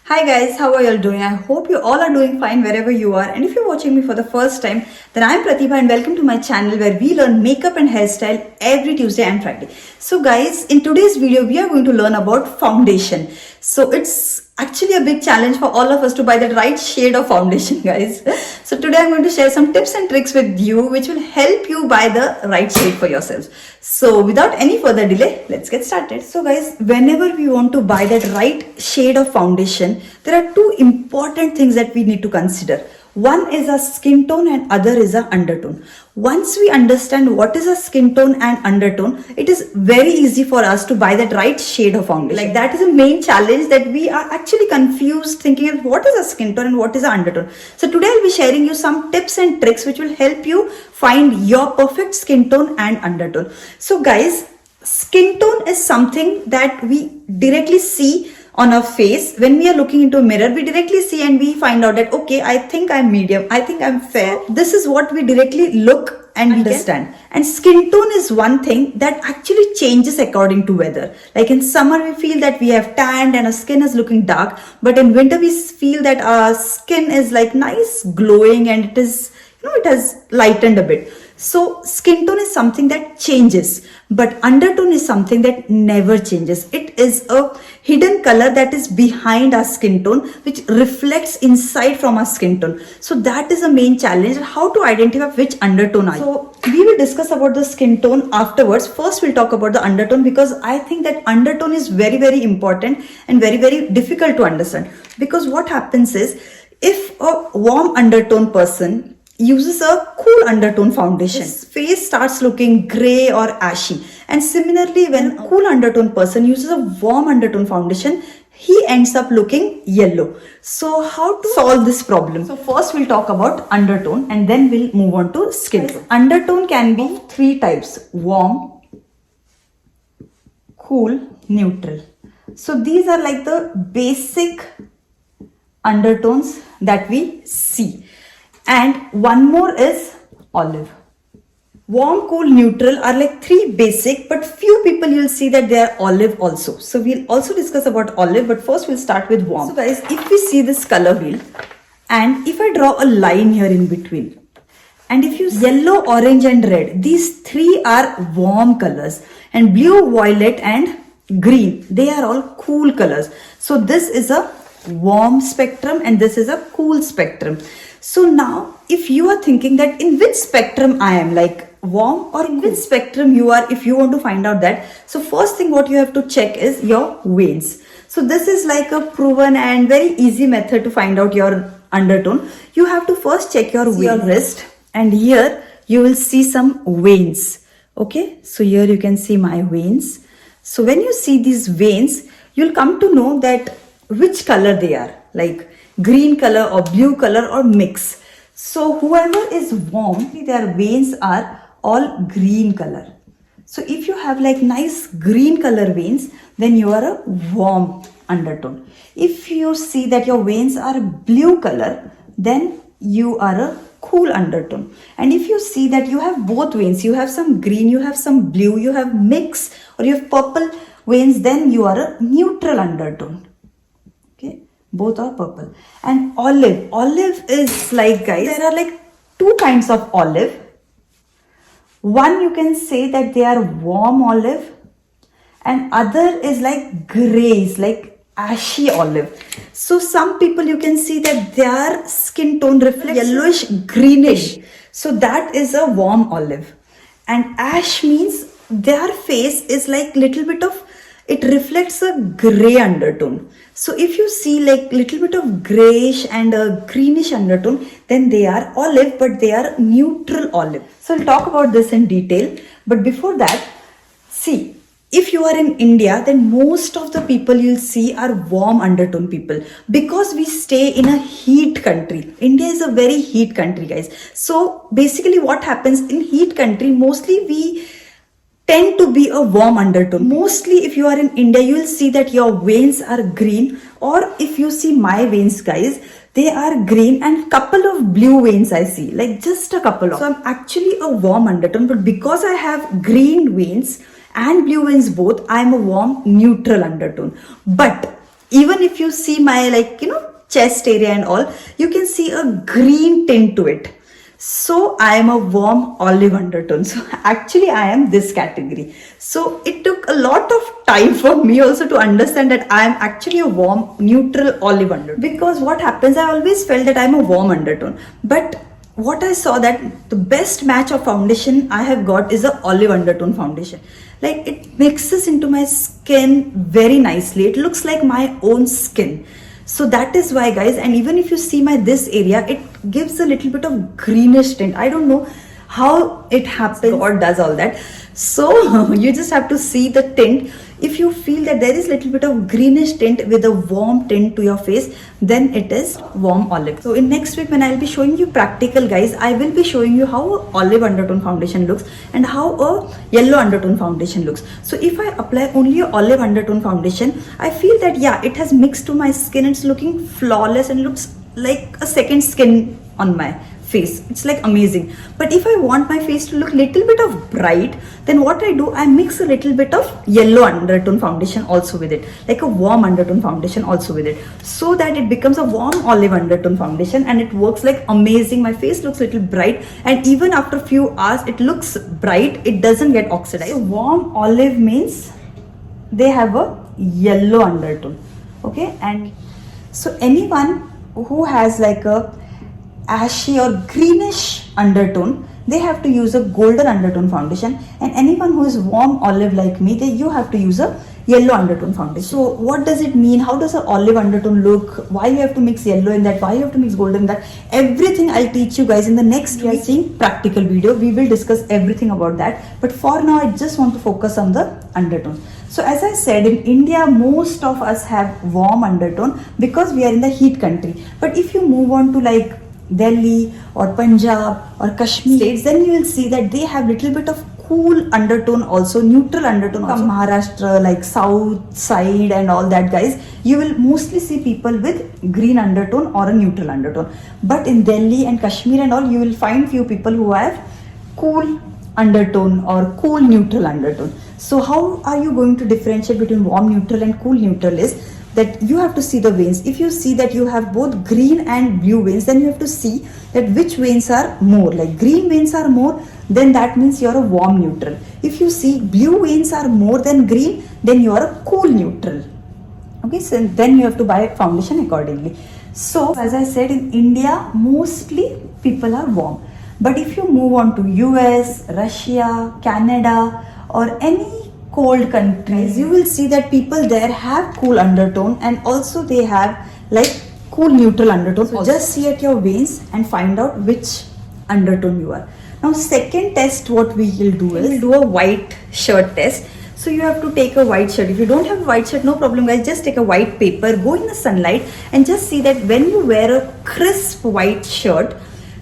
Hi guys, how are you all doing? I hope you all are doing fine wherever you are. And if you're watching me for the first time, then I'm Pratibha and welcome to my channel where we learn makeup and hairstyle every Tuesday and Friday. So guys, in today's video, we are going to learn about foundation. So it's actually a big challenge for all of us to buy the right shade of foundation, guys. So today I'm going to share some tips and tricks with you which will help you buy the right shade for yourselves. So without any further delay, let's get started. So guys, whenever we want to buy that right shade of foundation, there are two important things that we need to consider. One is a skin tone and other is a undertone. Once we understand what is a skin tone and undertone, it is very easy for us to buy that right shade of foundation. Like that is a main challenge, that we are actually confused thinking what is a skin tone and what is a undertone. So today I'll be sharing you some tips and tricks which will help you find your perfect skin tone and undertone. So guys, skin tone is something that we directly see on our face. When we are looking into a mirror, we directly see and we find out that okay, I think I'm medium, I think I'm fair. This is what we directly look and understand. And skin tone is one thing that actually changes according to weather. Like in summer we feel that we have tanned and our skin is looking dark, but in winter we feel that our skin is like nice glowing and it is, it has lightened a bit. So skin tone is something that changes, but undertone is something that never changes. It is a hidden color that is behind our skin tone, which reflects inside from our skin tone. So that is a main challenge, how to identify which undertone are you. So we will discuss about the skin tone afterwards. First we'll talk about the undertone, because I think that undertone is very, very important and very, very difficult to understand. Because what happens is, if a warm undertone person uses a cool undertone foundation, his face starts looking grey or ashy. And similarly, when a cool undertone person uses a warm undertone foundation, he ends up looking yellow. So how to solve this problem? So first we'll talk about undertone and then we'll move on to skin tone. Undertone can be three types: warm, cool, neutral. So these are like the basic undertones that we see. And one more is olive. Warm, cool, neutral are like three basic, but few people you'll see that they are olive also. So we'll also discuss about olive, but first we'll start with warm. So guys, if we see this color wheel, and if I draw a line here in between, and if you see yellow, orange and red, these three are warm colors, and blue, violet and green, they are all cool colors. So this is a warm spectrum and this is a cool spectrum. So now if you are thinking that in which spectrum I am, like warm or in which spectrum you are, if you want to find out that, so first thing what you have to check is your veins. So this is like a proven and very easy method to find out your undertone. You have to first check your wrist, and here you will see some veins. Okay, so here you can see my veins. So when you see these veins, you'll come to know that which color they are, like green color or blue color or mix. So whoever is warm, their veins are all green color. So if you have like nice green color veins, then you are a warm undertone. If you see that your veins are blue color, then you are a cool undertone. And if you see that you have both veins, you have some green, you have some blue, you have mix or you have purple veins, then you are a neutral undertone. Okay, both are purple. And olive is like, guys, there are like two kinds of olive. One you can say that they are warm olive, and other is like grays, like ashy olive. So some people you can see that their skin tone reflects yellowish greenish, so that is a warm olive. And ash means their face is like little bit of, it reflects a gray undertone. So if you see like little bit of grayish and a greenish undertone, then they are olive, but they are neutral olive. So we'll talk about this in detail. But before that, see, if you are in India, then most of the people you'll see are warm undertone people, because we stay in a heat country. India is a very heat country, guys. So basically what happens in heat country, mostly we tend to be a warm undertone. Mostly if you are in India, you will see that your veins are green, or if you see my veins, guys, they are green and couple of blue veins I see, like just a couple of. So I'm actually a warm undertone, but because I have green veins and blue veins both, I'm a warm neutral undertone. But Even if you see my chest area and all, you can see a green tint to it. So I am a warm olive undertone. So actually I am this category. So it took a lot of time for me also to understand that I am actually a warm neutral olive undertone. Because what happens, I always felt that I am a warm undertone. But what I saw that the best match of foundation I have got is a olive undertone foundation. Like it mixes into my skin very nicely. It looks like my own skin. So that is why, guys, and even if you see my this area, it gives a little bit of greenish tint. I don't know how it happens or does all that. So you just have to see the tint. If you feel that there is little bit of greenish tint with a warm tint to your face, then it is warm olive. So in next week when I will be showing you practical, guys, I will be showing you how a olive undertone foundation looks and how a yellow undertone foundation looks. So if I apply only a olive undertone foundation, I feel that yeah, it has mixed to my skin. It's looking flawless and looks like a second skin on my face. It's like amazing. But if I want my face to look little bit of bright, then what I do, I mix a little bit of yellow undertone foundation also with it, like a warm undertone foundation also with it, so that it becomes a warm olive undertone foundation and it works like amazing. My face looks little bright, and even after a few hours it looks bright, it doesn't get oxidized. So warm olive means they have a yellow undertone, okay? And so anyone who has like a ashy or greenish undertone, they have to use a golden undertone foundation, and anyone who is warm olive like me, you have to use a yellow undertone foundation. So what does it mean? How does an olive undertone look? Why you have to mix yellow in that? Why you have to mix golden in that? Everything I'll teach you guys in the next week practical video. We will discuss everything about that. But for now, I just want to focus on the undertone. So as I said, in India, most of us have warm undertone because we are in the heat country. But if you move on to like Delhi or Punjab or Kashmir states, then you will see that they have little bit of cool undertone also, neutral undertone also. Maharashtra, like south side and all that, guys, you will mostly see people with green undertone or a neutral undertone. But in Delhi and Kashmir and all, you will find few people who have cool undertone or cool neutral undertone. So how are you going to differentiate between warm neutral and cool neutral is that you have to see the veins. If you see that you have both green and blue veins, then you have to see that which veins are more. Like green veins are more, then that means you're a warm neutral. If you see blue veins are more than green, then you are a cool neutral. Okay, so then you have to buy foundation accordingly. So as I said, in India, mostly people are warm. But if you move on to US, Russia, Canada, or any cold countries, you will see that people there have cool undertone and also they have like cool neutral undertone. So just see at your veins and find out which undertone you are. Now second test what we will do is we'll do a white shirt test. So you have to take a white shirt. If you don't have a white shirt, no problem, guys, just take a white paper, go in the sunlight and just see that when you wear a crisp white shirt,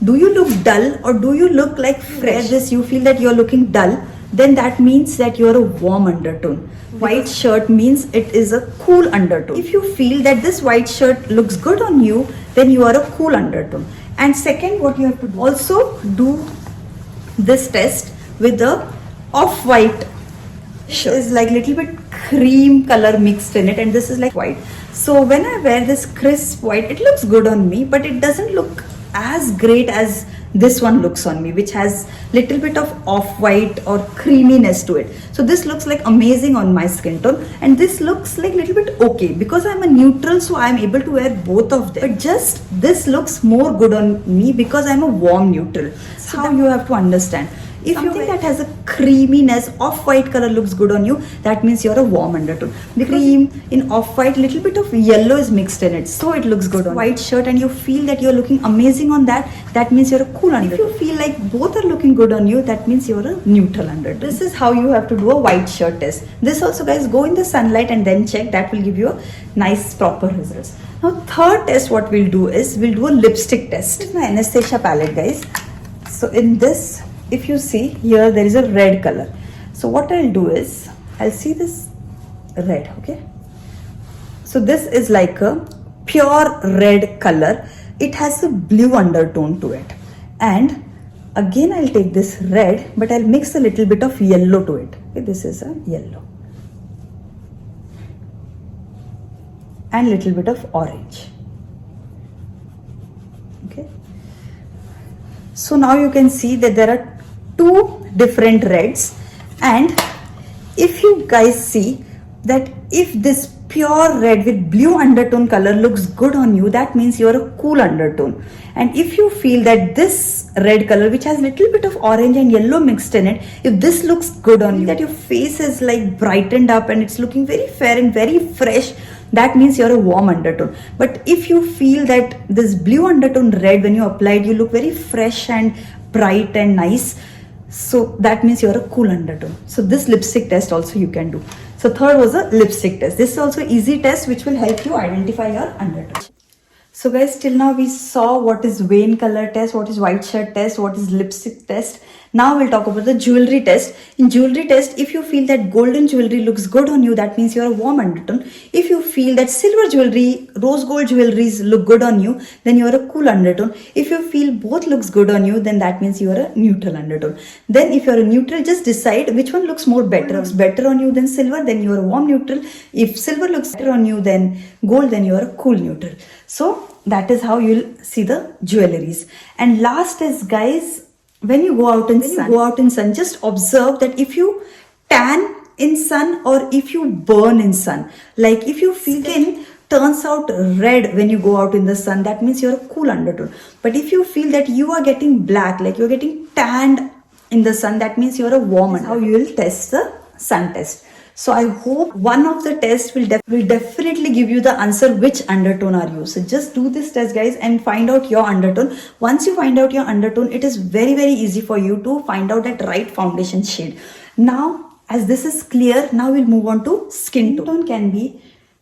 do you look dull or do you look like fresh? This you feel that you're looking dull, then that means that you're a warm undertone. White shirt means it is a cool undertone. If you feel that this white shirt looks good on you, then you are a cool undertone. And second, what you have to do, also do this test with the off-white shirt. Is like little bit cream color mixed in it, and this is like white. So when I wear this crisp white, it looks good on me, but it doesn't look as great as this one looks on me, which has little bit of off-white or creaminess to it. So this looks like amazing on my skin tone, and this looks like little bit okay because I'm a neutral, so I'm able to wear both of them. But just this looks more good on me because I'm a warm neutral. So how you have to understand. If something that has a creaminess, off-white color looks good on you, that means you're a warm undertone. Because cream in off-white, little bit of yellow is mixed in it, so it looks good on white shirt, and you feel that you're looking amazing on that, that means you're a cool undertone. If you feel like both are looking good on you, that means you're a neutral undertone. This is how you have to do a white shirt test. This also, guys, go in the sunlight and then check. That will give you a nice proper results. Now third test what we'll do is we'll do a lipstick test. This is my Anastasia palette, guys. So in this, if you see here, there is a red color. So what I'll do is I'll see this red, okay? So this is like a pure red color. It has a blue undertone to it. And again, I'll take this red, but I'll mix a little bit of yellow to it. Okay, this is a yellow. and little bit of orange. Okay. So now you can see that there are two different reds, and if you guys see that if this pure red with blue undertone color looks good on you, that means you're a cool undertone. And if you feel that this red color which has little bit of orange and yellow mixed in it, if this looks good on you, that your face is like brightened up and it's looking very fair and very fresh, that means you're a warm undertone. But if you feel that this blue undertone red, when you applied, you look very fresh and bright and nice, so that means you're a cool undertone. So this lipstick test also you can do. So third was a lipstick test. This is also easy test which will help you identify your undertone. So guys, till now we saw what is vein color test, what is white shirt test, what is lipstick test. Now we'll talk about the jewelry test. In jewelry test, if you feel that golden jewelry looks good on you, that means you're a warm undertone. If you feel that silver jewelry, rose gold jewelries look good on you, then you're a cool undertone. If you feel both looks good on you, then that means you're a neutral undertone. Then if you're a neutral, just decide which one looks more better. Looks better on you than silver, then you're a warm neutral. If silver looks better on you than gold, then you're a cool neutral. So that is how you'll see the jewelries. And last is, guys, when you go out in sun, just observe that if you tan in sun or if you burn in sun, like if you feel skin turns out red when you go out in the sun, that means you're a cool undertone. But if you feel that you are getting black, like you're getting tanned in the sun, that means you're a warm undertone. How you will test the sun test. So I hope one of the tests will definitely give you the answer which undertone are you. So just do this test, guys, and find out your undertone. Once you find out your undertone, it is very easy for you to find out that right foundation shade. Now, as this is clear, now we'll move on to skin tone.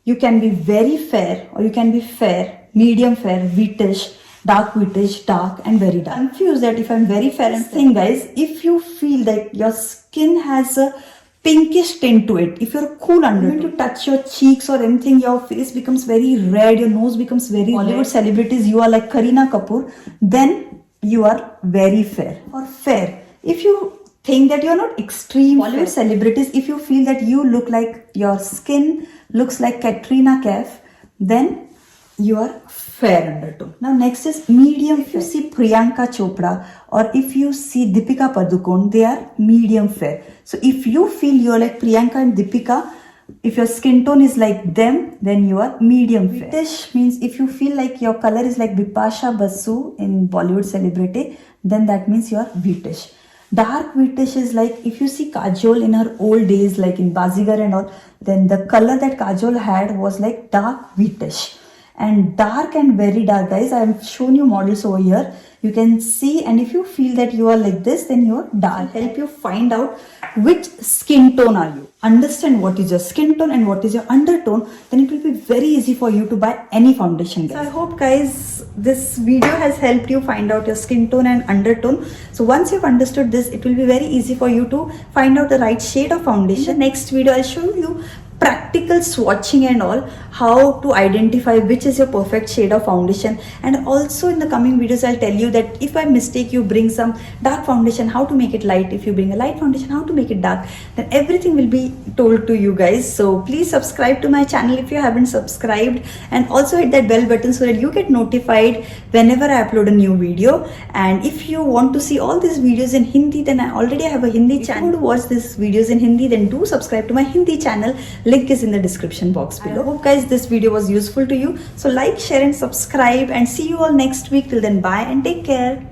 You can be very fair, or you can be fair, medium fair, wheatish, dark, and very dark. Confused that if I'm very fair and thin, guys, if you feel that your skin has a pinkish tint to it, if you're a cool undertone, when you touch your cheeks or anything, your face becomes very red, your nose becomes very Bollywood red. Celebrities, you are like Kareena Kapoor, then you are very fair or fair. If you think that you're not extreme Bollywood fair. Celebrities, if you feel that you look like your skin looks like Katrina Kaif, then you are fair undertone. Now next is medium. If you see Priyanka Chopra or if you see Deepika Padukone, they are medium fair. So if you feel you're like Priyanka and Deepika, if your skin tone is like them, then you are medium fair. Wheatish means if you feel like your color is like Bipasha Basu in Bollywood celebrity, then that means you are wheatish. Dark wheatish is like if you see Kajol in her old days, like in Bazigar and all, then the color that Kajol had was like dark wheatish. And dark and very dark, guys, I have shown you models over here. You can see, and if you feel that you are like this, then you are dark. I'll help you find out which skin tone are you. Understand what is your skin tone and what is your undertone, then it will be very easy for you to buy any foundation, guys. So I hope, guys, this video has helped you find out your skin tone and undertone. So once you've understood this, it will be very easy for you to find out the right shade of foundation. In the next video, I'll show you practical swatching and all, how to identify which is your perfect shade of foundation. And also in the coming videos, I'll tell you that if by mistake you bring some dark foundation, how to make it light. If you bring a light foundation, how to make it dark. Then everything will be told to you, guys. So please subscribe to my channel if you haven't subscribed, and also hit that bell button so that you get notified whenever I upload a new video. And if you want to see all these videos in Hindi, then I already have a Hindi channel. If you want to watch these videos in Hindi, then do subscribe to my Hindi channel. Link is in the description box below. I hope, guys, this video was useful to you. So like, share and subscribe, and see you all next week. Till then, bye and take care.